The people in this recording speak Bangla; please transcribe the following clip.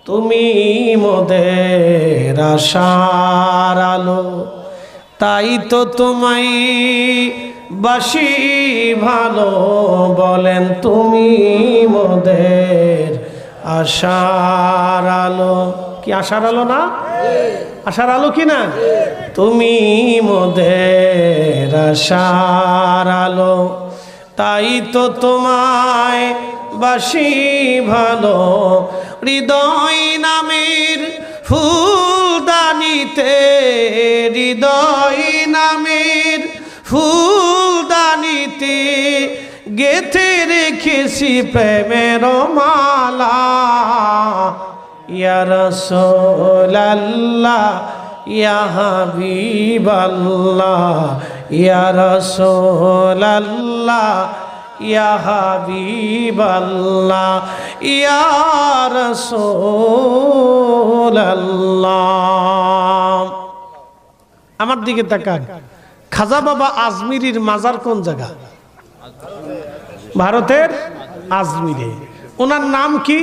তুমি মোদের আশার আলো, তাই তো তোমায় বাসি ভালো। বলেন তুমি মোদের আশার আলো। কি আশার আলো না? আশার আলো কি না? তুমি মোদের আশার আলো, তাই তো তোমায় বাসি ভালো। হৃদয় নামের ফুলদানিতে, হৃদয় নামের ফুলদানিতে গেথে রেখেছি প্রেমের মালা। ইয়া রাসূলাল্লাহ, ইয়া হাবিবাল্লাহ, ইয়া রাসূলাল্লাহ, ইয়া হাবিবাল্লাহ, ইয়া রাসূলাল্লাহ। আমার দিকে তাকান। খাজা বাবা আজমিরির মাজার কোন জায়গা? ভারতের আজমিরে। ওনার নাম কি?